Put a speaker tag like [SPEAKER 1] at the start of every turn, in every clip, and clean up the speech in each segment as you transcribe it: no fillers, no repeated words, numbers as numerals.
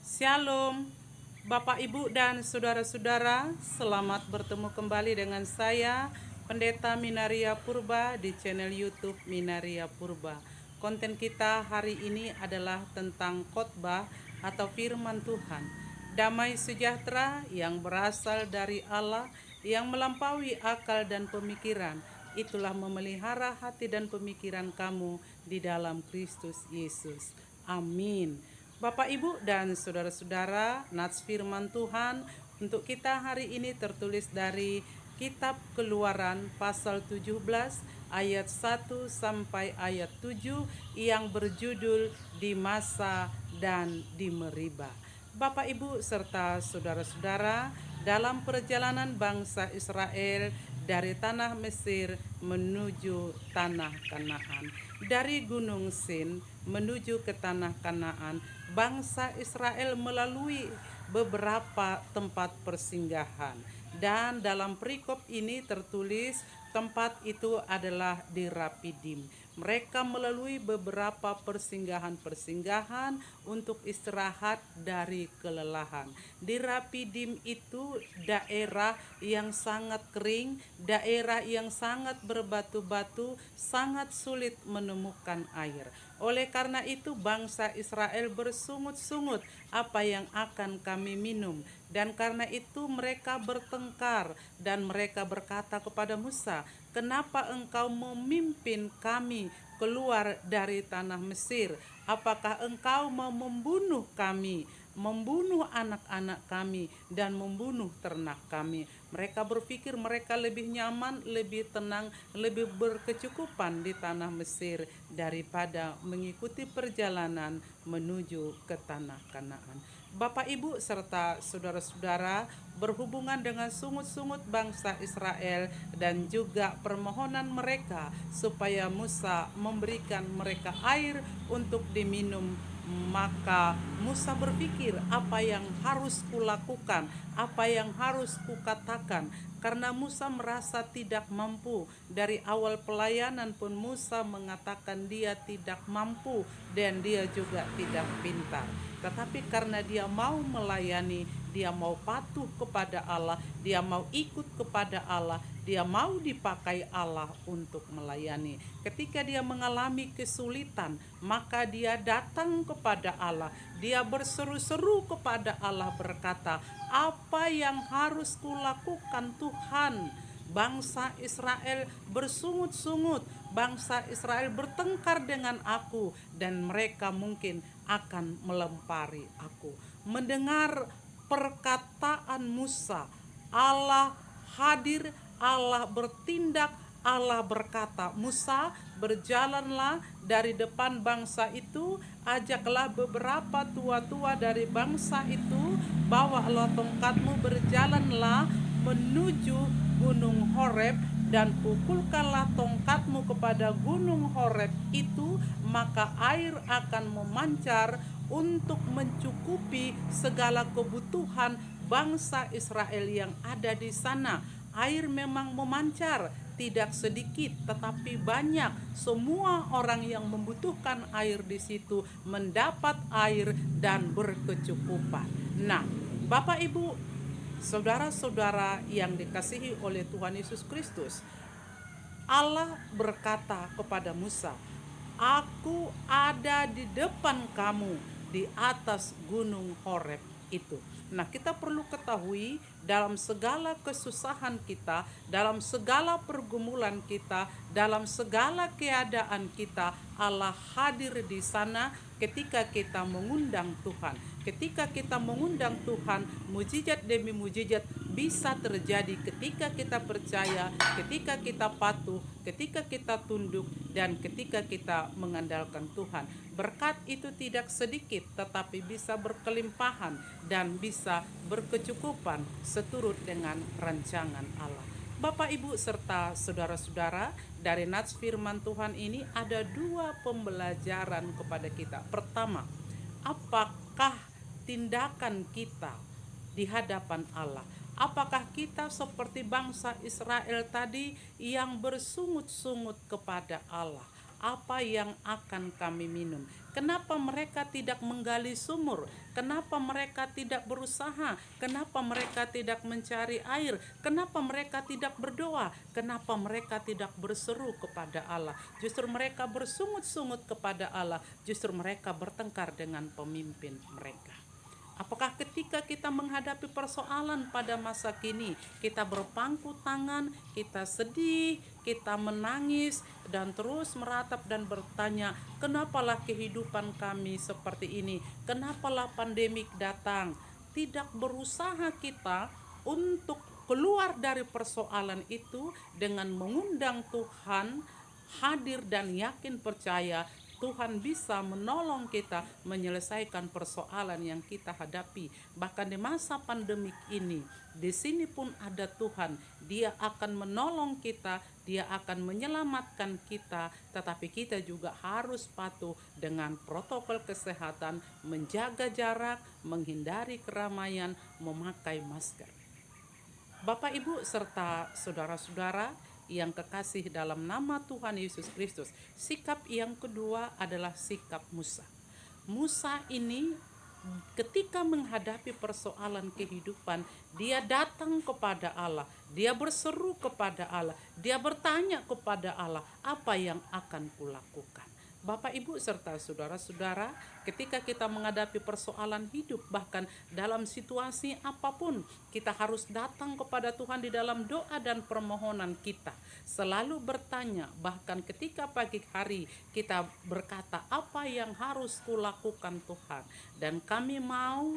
[SPEAKER 1] Shalom, Bapak, Ibu, dan saudara-saudara. Selamat bertemu kembali dengan saya, Pendeta Minaria Purba, di channel YouTube Minaria Purba. Konten kita hari ini adalah tentang khotbah atau firman Tuhan. Damai sejahtera yang berasal dari Allah, yang melampaui akal dan pemikiran, itulah memelihara hati dan pemikiran kamu di dalam Kristus Yesus. Amin. Bapak, Ibu, dan saudara-saudara, nats firman Tuhan untuk kita hari ini tertulis dari Kitab Keluaran pasal 17 ayat 1 sampai ayat 7 yang berjudul Di Masa dan di Meriba. Bapak, Ibu, serta saudara-saudara, dalam perjalanan bangsa Israel dari tanah Mesir menuju tanah Kanaan, dari Gunung Sin menuju ke tanah Kanaan, bangsa Israel melalui beberapa tempat persinggahan. Dan dalam perikop ini tertulis tempat itu adalah di Rapidim. Mereka melalui beberapa persinggahan-persinggahan untuk istirahat dari kelelahan. Di Rapidim itu daerah yang sangat kering, daerah yang sangat berbatu-batu, sangat sulit menemukan air. Oleh karena itu bangsa Israel bersungut-sungut, apa yang akan kami minum? Dan karena itu mereka bertengkar dan mereka berkata kepada Musa, "Kenapa engkau memimpin kami keluar dari tanah Mesir? Apakah engkau mau membunuh kami, membunuh anak-anak kami, dan membunuh ternak kami?" Mereka berpikir mereka lebih nyaman, lebih tenang, lebih berkecukupan di tanah Mesir daripada mengikuti perjalanan menuju ke tanah Kanaan. Bapak, Ibu, serta saudara-saudara, berhubungan dengan sungut-sungut bangsa Israel dan juga permohonan mereka supaya Musa memberikan mereka air untuk diminum, maka Musa berpikir, apa yang harus kulakukan, apa yang harus kukatakan, karena Musa merasa tidak mampu. Dari awal pelayanan pun Musa mengatakan dia tidak mampu dan dia juga tidak pintar. Tetapi karena dia mau melayani, dia mau patuh kepada Allah, dia mau ikut kepada Allah, dia mau dipakai Allah untuk melayani. Ketika dia mengalami kesulitan, maka dia datang kepada Allah. Dia berseru-seru kepada Allah berkata, "Apa yang harus kulakukan Tuhan?" Bangsa Israel bersungut-sungut, bangsa Israel bertengkar dengan aku, dan mereka mungkin akan melempari aku. Mendengar perkataan Musa, Allah hadir, Allah bertindak, Allah berkata, "Musa, berjalanlah dari depan bangsa itu, ajaklah beberapa tua-tua dari bangsa itu, bawalah tongkatmu, berjalanlah menuju Gunung Horeb, dan pukulkanlah tongkatmu kepada Gunung Horeb itu, maka air akan memancar untuk mencukupi segala kebutuhan bangsa Israel yang ada di sana." Air memang memancar, tidak sedikit tetapi banyak. Semua orang yang membutuhkan air di situ mendapat air dan berkecukupan. Nah, Bapak, Ibu, saudara-saudara yang dikasihi oleh Tuhan Yesus Kristus, Allah berkata kepada Musa, "Aku ada di depan kamu di atas gunung Horeb itu." Nah, kita perlu ketahui dalam segala kesusahan kita, dalam segala pergumulan kita, dalam segala keadaan kita, Allah hadir di sana ketika kita mengundang Tuhan. Ketika kita mengundang Tuhan, mujizat demi mujizat bisa terjadi ketika kita percaya, ketika kita patuh, ketika kita tunduk, dan ketika kita mengandalkan Tuhan. Berkat itu tidak sedikit, tetapi bisa berkelimpahan dan bisa berkecukupan seturut dengan rancangan Allah. Bapak, Ibu, serta saudara-saudara, dari nats firman Tuhan ini ada dua pembelajaran kepada kita. Pertama, apakah tindakan kita di hadapan Allah? Apakah kita seperti bangsa Israel tadi yang bersungut-sungut kepada Allah? apa yang akan kami minum? Kenapa mereka tidak menggali sumur? Kenapa mereka tidak berusaha? Kenapa mereka tidak mencari air? Kenapa mereka tidak berdoa? Kenapa mereka tidak berseru kepada Allah? Justru mereka bersungut-sungut kepada Allah. Justru mereka bertengkar dengan pemimpin mereka. Apakah ketika kita menghadapi persoalan pada masa kini, kita berpangku tangan, kita sedih, kita menangis, dan terus meratap dan bertanya, kenapalah kehidupan kami seperti ini? Kenapalah pandemik datang? Tidak berusaha kita untuk keluar dari persoalan itu dengan mengundang Tuhan hadir dan yakin percaya Tuhan bisa menolong kita menyelesaikan persoalan yang kita hadapi. Bahkan di masa pandemik ini, di sini pun ada Tuhan. Dia akan menolong kita, Dia akan menyelamatkan kita, tetapi kita juga harus patuh dengan protokol kesehatan, menjaga jarak, menghindari keramaian, memakai masker. Bapak, Ibu, serta saudara-saudara yang kekasih dalam nama Tuhan Yesus Kristus, sikap yang kedua adalah sikap Musa. Musa ini ketika menghadapi persoalan kehidupan, dia datang kepada Allah, dia berseru kepada Allah, dia bertanya kepada Allah, apa yang akan kulakukan? Bapak, Ibu, serta saudara-saudara, ketika kita menghadapi persoalan hidup, bahkan dalam situasi apapun, kita harus datang kepada Tuhan di dalam doa dan permohonan kita. Selalu bertanya, bahkan ketika pagi hari kita berkata, apa yang harus kulakukan Tuhan? Dan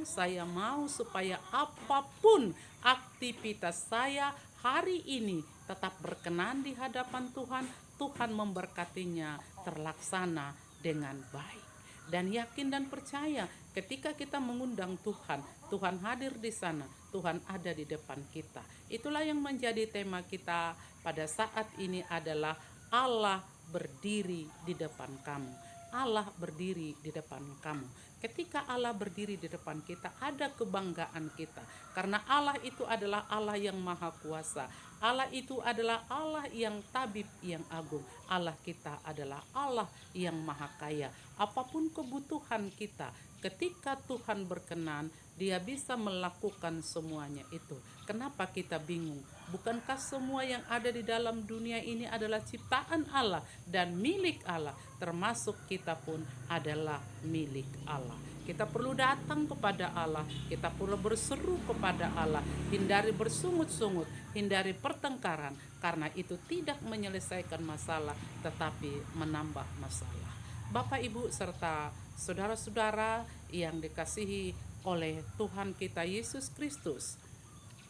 [SPEAKER 1] saya mau supaya apapun aktivitas saya hari ini tetap berkenan di hadapan Tuhan. Tuhan memberkatinya terlaksana dengan baik. Dan yakin dan percaya ketika kita mengundang Tuhan, Tuhan hadir di sana, Tuhan ada di depan kita. Itulah yang menjadi tema kita pada saat ini adalah Allah berdiri di depan kamu. Allah berdiri di depan kamu. Ketika Allah berdiri di depan kita, ada kebanggaan kita. Karena Allah itu adalah Allah yang maha kuasa. Allah itu adalah Allah yang tabib, yang agung. Allah kita adalah Allah yang maha kaya. Apapun kebutuhan kita, ketika Tuhan berkenan, Dia bisa melakukan semuanya itu. Kenapa kita bingung? Bukankah semua yang ada di dalam dunia ini adalah ciptaan Allah dan milik Allah, termasuk kita pun adalah milik Allah. Kita perlu datang kepada Allah, kita perlu berseru kepada Allah, hindari bersungut-sungut, hindari pertengkaran, karena itu tidak menyelesaikan masalah tetapi menambah masalah. Bapak, Ibu, serta saudara-saudara yang dikasihi oleh Tuhan kita Yesus Kristus,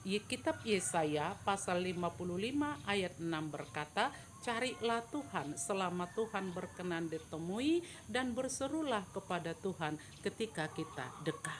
[SPEAKER 1] Kitab Yesaya pasal 55 ayat 6 berkata, carilah Tuhan selama Tuhan berkenan ditemui dan berserulah kepada Tuhan ketika kita dekat.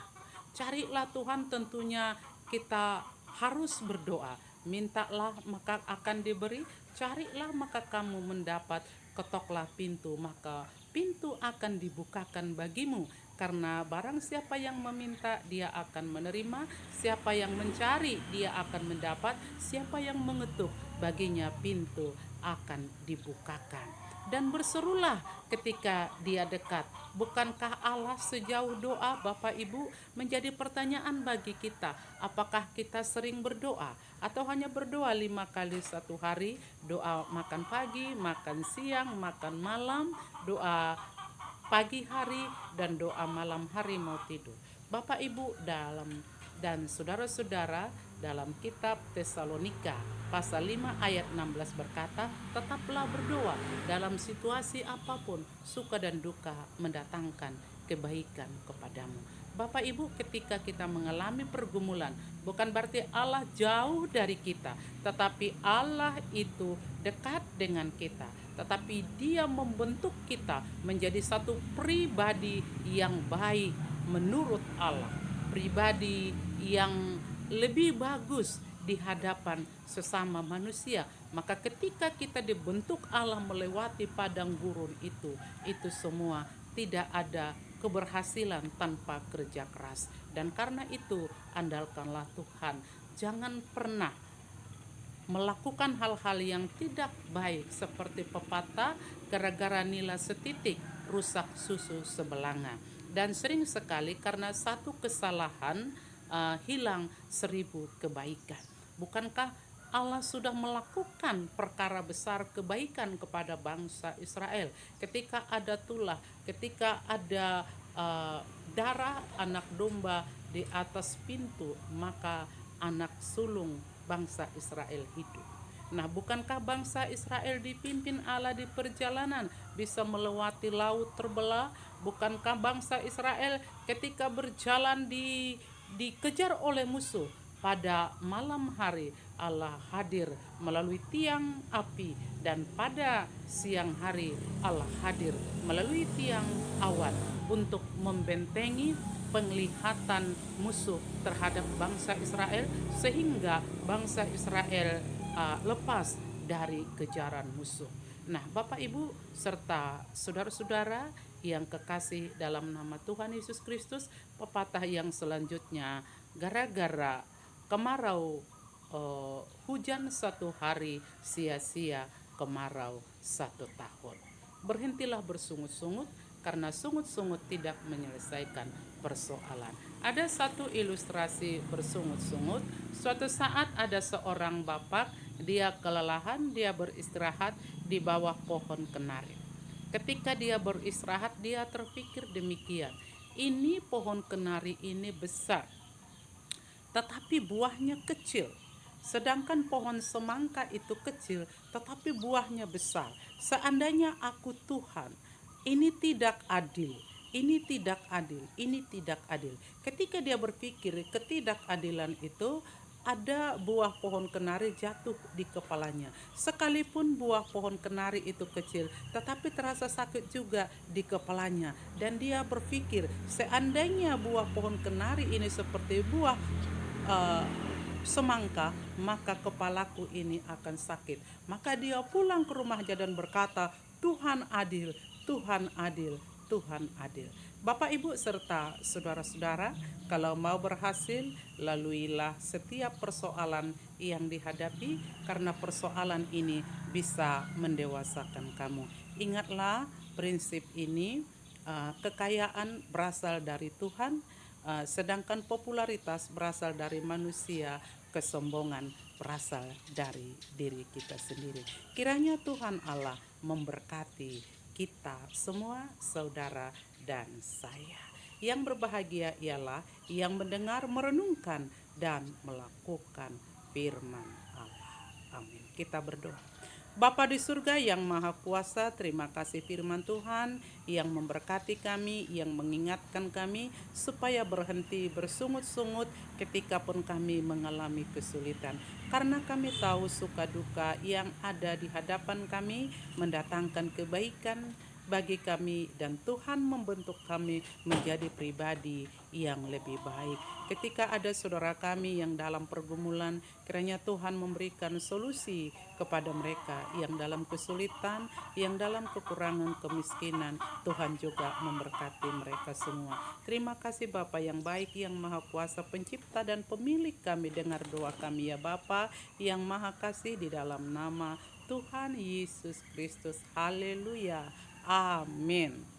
[SPEAKER 1] Carilah Tuhan, tentunya kita harus berdoa. Mintalah maka akan diberi, carilah maka kamu mendapat, ketoklah pintu maka pintu akan dibukakan bagimu. Karena barang siapa yang meminta, dia akan menerima, siapa yang mencari, dia akan mendapat, siapa yang mengetuk, baginya pintu akan dibukakan. Dan berserulah ketika dia dekat. Bukankah Allah sejauh doa? Bapak, Ibu, menjadi pertanyaan bagi kita. Apakah kita sering berdoa? Atau hanya berdoa 5 kali satu hari? Doa makan pagi, makan siang, makan malam, doa pagi hari, dan doa malam hari mau tidur. Bapak, Ibu, dan saudara-saudara, dalam kitab Tesalonika pasal 5 ayat 16 berkata, tetaplah berdoa dalam situasi apapun, suka dan duka mendatangkan kebaikan kepadamu. Bapak, Ibu, ketika kita mengalami pergumulan, bukan berarti Allah jauh dari kita, tetapi Allah itu dekat dengan kita, tetapi Dia membentuk kita menjadi satu pribadi yang baik menurut Allah, pribadi yang lebih bagus di hadapan sesama manusia. Maka ketika kita dibentuk Allah melewati padang gurun itu semua tidak ada keberhasilan tanpa kerja keras. Dan karena itu andalkanlah Tuhan. Jangan pernah melakukan hal-hal yang tidak baik seperti pepatah, gara-gara nila setitik rusak susu sebelanga. Dan sering sekali karena satu kesalahan hilang 1000 kebaikan. Bukankah Allah sudah melakukan perkara besar kebaikan kepada bangsa Israel ketika ada tulah, ketika ada darah anak domba di atas pintu, maka anak sulung bangsa Israel hidup. Nah, bukankah bangsa Israel dipimpin Allah di perjalanan bisa melewati laut terbelah? Bukankah bangsa Israel ketika berjalan dikejar oleh musuh, pada malam hari Allah hadir melalui tiang api, dan pada siang hari Allah hadir melalui tiang awan untuk membentengi penglihatan musuh terhadap bangsa Israel, sehingga bangsa Israel lepas dari kejaran musuh. Nah, Bapak Ibu serta saudara-saudara yang kekasih dalam nama Tuhan Yesus Kristus, pepatah yang selanjutnya, gara-gara kemarau hujan 1 hari, sia-sia kemarau 1 tahun. Berhentilah bersungut-sungut, karena sungut-sungut tidak menyelesaikan persoalan. Ada satu ilustrasi bersungut-sungut. Suatu saat ada seorang bapak, dia kelelahan, dia beristirahat di bawah pohon kenari. Ketika dia beristirahat, dia terpikir demikian, ini pohon kenari ini besar, tetapi buahnya kecil. Sedangkan pohon semangka itu kecil, tetapi buahnya besar. Seandainya aku Tuhan, ini tidak adil, ini tidak adil, ini tidak adil. Ketika dia berpikir ketidakadilan itu, ada buah pohon kenari jatuh di kepalanya. Sekalipun buah pohon kenari itu kecil, tetapi terasa sakit juga di kepalanya. Dan dia berpikir, seandainya buah pohon kenari ini seperti buah semangka, maka kepalaku ini akan sakit. Maka dia pulang ke rumahnya dan berkata, Tuhan adil, Tuhan adil, Tuhan adil. Bapak, Ibu, serta saudara-saudara, kalau mau berhasil, laluilah setiap persoalan yang dihadapi, karena persoalan ini bisa mendewasakan kamu. Ingatlah prinsip ini, kekayaan berasal dari Tuhan, sedangkan popularitas berasal dari manusia, kesombongan berasal dari diri kita sendiri. Kiranya Tuhan Allah memberkati kita semua, saudara dan saya. Yang berbahagia ialah yang mendengar, merenungkan, dan melakukan firman Allah. Amin. Kita berdoa. Bapa di surga yang maha kuasa, terima kasih firman Tuhan yang memberkati kami, yang mengingatkan kami supaya berhenti bersungut-sungut ketika pun kami mengalami kesulitan. Karena kami tahu suka duka yang ada di hadapan kami mendatangkan kebaikan bagi kami, dan Tuhan membentuk kami menjadi pribadi yang lebih baik. Ketika ada saudara kami yang dalam pergumulan, kiranya Tuhan memberikan solusi kepada mereka yang dalam kesulitan, yang dalam kekurangan, kemiskinan. Tuhan juga memberkati mereka semua. Terima kasih Bapa yang baik, yang maha kuasa, pencipta dan pemilik kami. Dengar doa kami ya Bapa yang maha kasih, di dalam nama Tuhan Yesus Kristus. Haleluya. Amin.